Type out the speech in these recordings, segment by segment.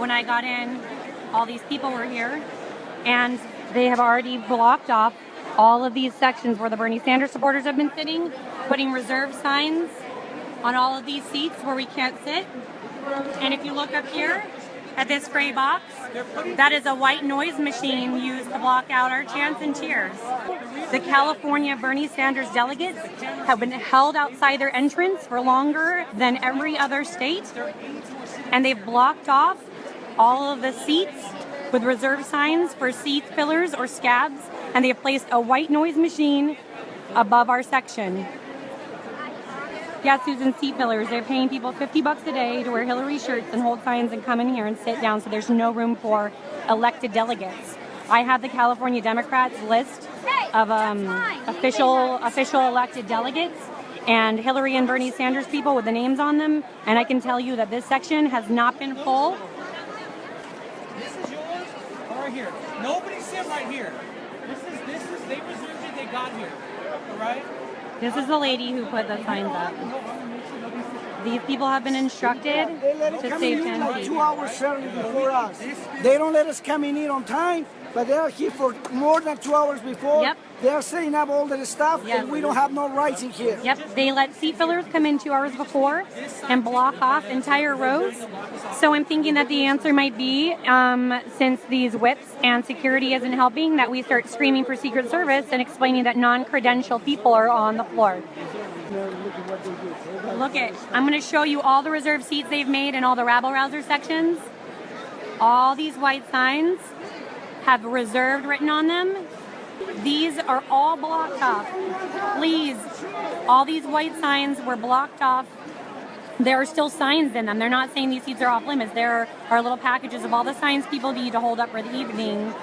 when I got in, all these people were here, and they have already blocked off all of these sections where the Bernie Sanders supporters have been sitting, putting reserve signs on all of these seats where we can't sit. And if you look up here at this gray box, that is a white noise machine used to block out our chants and cheers. The California Bernie Sanders delegates have been held outside their entrance for longer than every other state, and they've blocked off all of the seats with reserve signs for seat fillers or scabs, and they've placed a white noise machine above our section. Yeah, Susan, seat fillers. They're paying people $50 a day to wear Hillary shirts and hold signs and come in here and sit down, so there's no room for elected delegates. I have the California Democrats list of official elected delegates, and Hillary and Bernie Sanders people with the names on them, and I can tell you that this section has not been full. This is yours, right here. Nobody sit right here. This is they reserved it, they got here. All right? This is the lady who put the signs up. These people have been instructed to save 10 feet. 2 hours early before us. They don't let us come in here on time, but they are here for more than 2 hours before. Yep. They are setting up all their stuff, Yep. and we don't have no rights in here. Yep, they let seat fillers come in 2 hours before and block off entire rows. So I'm thinking that the answer might be, since these whips and security isn't helping, that we start screaming for Secret Service and explaining that non-credentialed people are on the floor. Look it, I'm going to show you all the reserved seats they've made in all the rabble-rouser sections. All these white signs have reserved written on them. These are all blocked off. Please, all these white signs were blocked off. There are still signs in them. They're not saying these seats are off limits. There are little packages of all the signs people need to hold up for the evening,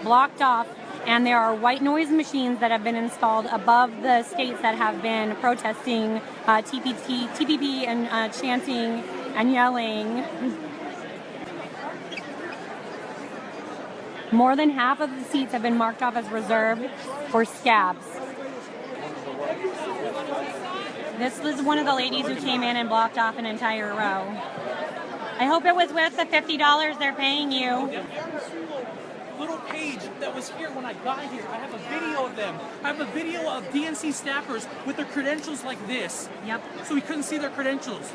blocked off. And there are white noise machines that have been installed above the states that have been protesting TPP and chanting and yelling. More than half of the seats have been marked off as reserved for scabs. This was one of the ladies who came in and blocked off an entire row. I hope it was worth the $50 they're paying you. Little page that was here when I got here. I have a video of them. I have a video of DNC staffers with their credentials like this. Yep. So we couldn't see their credentials.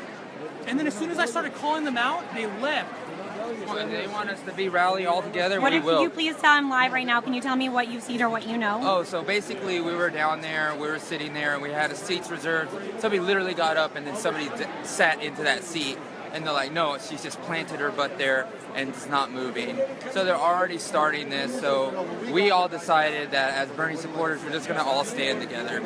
And then as soon as I started calling them out, they left. Well, they want us to be rally all together. What we if will. you please tell them live right now? Can you tell me what you've seen or what you know? Oh, so basically we were down there, we were sitting there, and we had seats reserved. Somebody literally got up, and then somebody sat into that seat. And they're like, no, she's just planted her butt there and it's not moving. So they're already starting this. So we all decided that as Bernie supporters, we're just going to all stand together.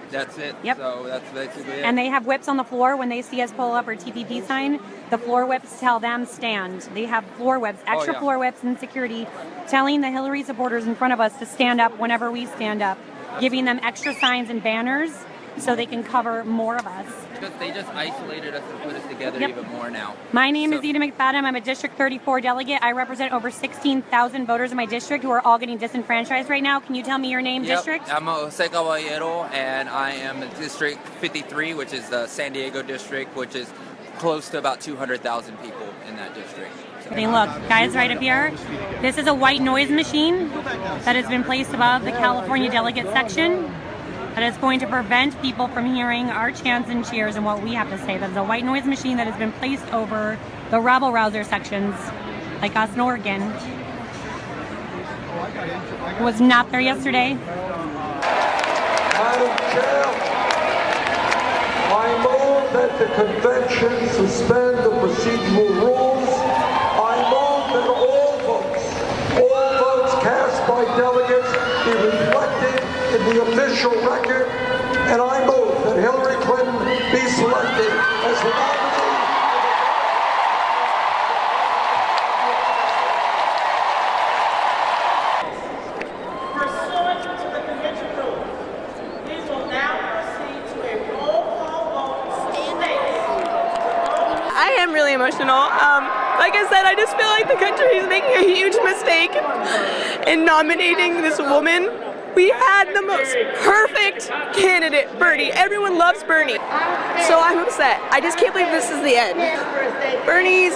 That's it. Yep. So that's basically it. And they have whips on the floor when they see us pull up our TPP sign. The floor whips tell them stand. They have floor whips, extra floor whips and security telling the Hillary supporters in front of us to stand up whenever we stand up, giving them extra signs and banners so they can cover more of us. They just isolated us and put us together even more now. My name is Ida McFadden. I'm a District 34 delegate. I represent over 16,000 voters in my district who are all getting disenfranchised right now. Can you tell me your name, district? I'm Jose Caballero, and I am in District 53, which is the San Diego district, which is close to about 200,000 people in that district. So. They look, guys, right up here. This is a white noise machine that has been placed above the California delegate section. That is going to prevent people from hearing our chants and cheers and what we have to say. That is a white noise machine that has been placed over the rabble-rouser sections, like us in Oregon. Who was not there yesterday. Madam Chair, I move that the convention suspend the procedural rules. I move that all votes cast by delegates be reflected in the official record, and I move that Hillary Clinton be selected as the nominee. Pursuant to the convention rules, we will now proceed to a roll call vote. I am really emotional. Like I said, I just feel like the country is making a huge mistake in nominating this woman We had the most perfect candidate, Bernie. Everyone loves Bernie. So I'm upset. I just can't believe this is the end. Bernie's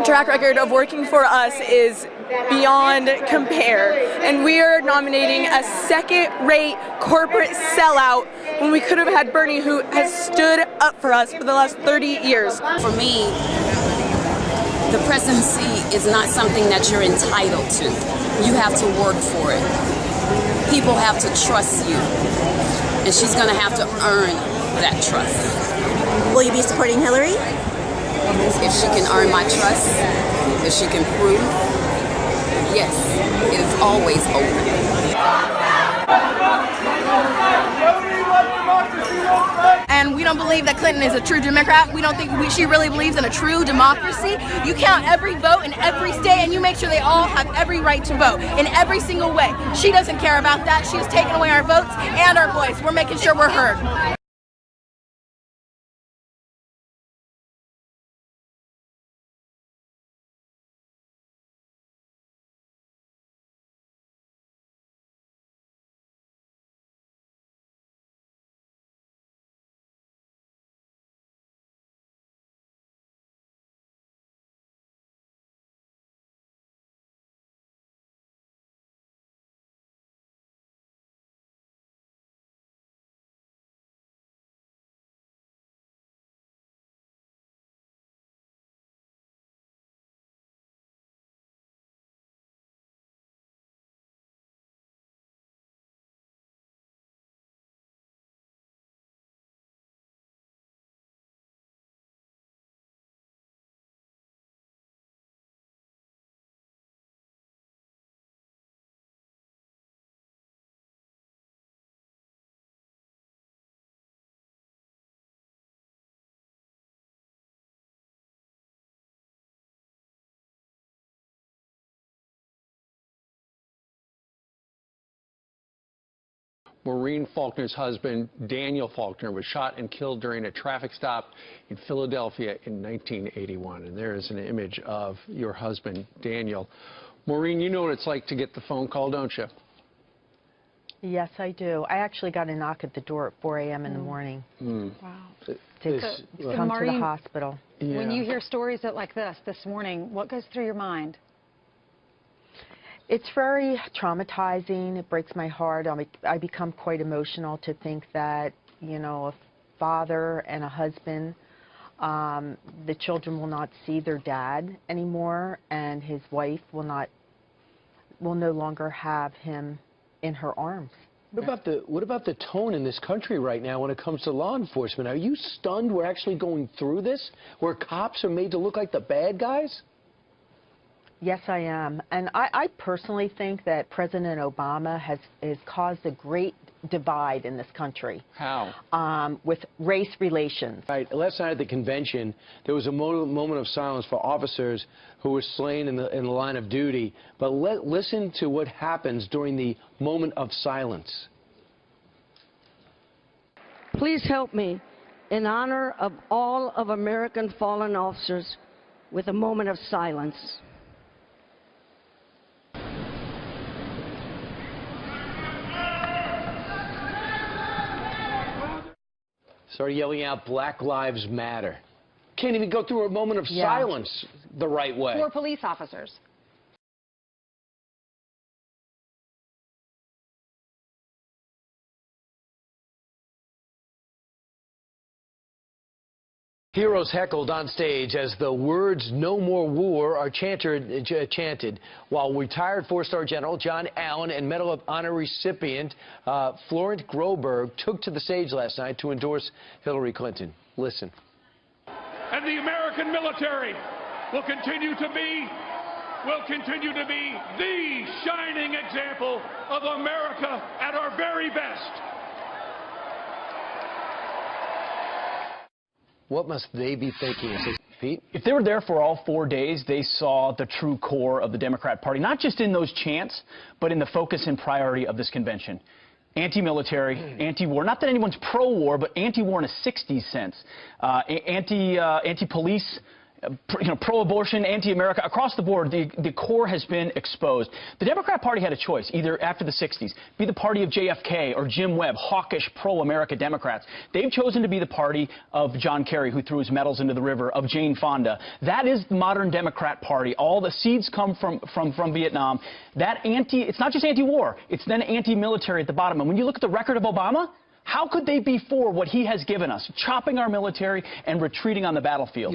track record of working for us is beyond compare. And we are nominating a second-rate corporate sellout when we could have had Bernie, who has stood up for us for the last 30 years. For me, the presidency is not something that you're entitled to. You have to work for it. People have to trust you, and she's going to have to earn that trust. Will you be supporting Hillary? If she can earn my trust, if she can prove, yes, it is always open. And we don't believe that Clinton is a true Democrat. We don't think she really believes in a true democracy. You count every vote in every state and you make sure they all have every right to vote in every single way. She doesn't care about that. She has taken away our votes and our voice. We're making sure we're heard. Maureen Faulkner's husband, Daniel Faulkner, was shot and killed during a traffic stop in Philadelphia in 1981. And there is an image of your husband, Daniel. Maureen, you know what it's like to get the phone call, don't you? Yes, I do. I actually got a knock at the door at 4 a.m. in the morning. Wow. To come to the hospital. Yeah. When you hear stories like this morning, what goes through your mind? It's very traumatizing. It breaks my heart. I become quite emotional to think that, you know, a father and a husband, the children will not see their dad anymore, and his wife will no longer have him in her arms. What about the tone in this country right now when it comes to law enforcement? Are you stunned we're actually going through this, where cops are made to look like the bad guys? Yes, I am. And I personally think that President Obama has caused a great divide in this country. How? With race relations. Right. Last night at the convention, there was a moment of silence for officers who were slain in the line of duty. But listen to what happens during the moment of silence. Please help me in honor of all of American fallen officers with a moment of silence. Started yelling out, "Black Lives Matter." Can't even go through a moment of silence the right way. 4 police officers. Heroes heckled on stage as the words "No More War" are chanted, while retired 4-star General John Allen and Medal of Honor recipient Florent Groberg took to the stage last night to endorse Hillary Clinton. Listen. And the American military will continue to be the shining example of America at our very best. What must they be thinking? Pete? If they were there for all 4 days, they saw the true core of the Democrat Party, not just in those chants, but in the focus and priority of this convention. Anti-military, anti-war. Not that anyone's pro-war, but anti-war in a 60s sense. Anti-police, pro-abortion, anti-America, across the board, the core has been exposed. The Democrat Party had a choice, either after the 60s, be the party of JFK or Jim Webb, hawkish pro-America Democrats. They've chosen to be the party of John Kerry, who threw his medals into the river, of Jane Fonda. That is the modern Democrat Party. All the seeds come from Vietnam. It's not just anti-war, it's then anti-military at the bottom. And when you look at the record of Obama, how could they be for what he has given us, chopping our military and retreating on the battlefield?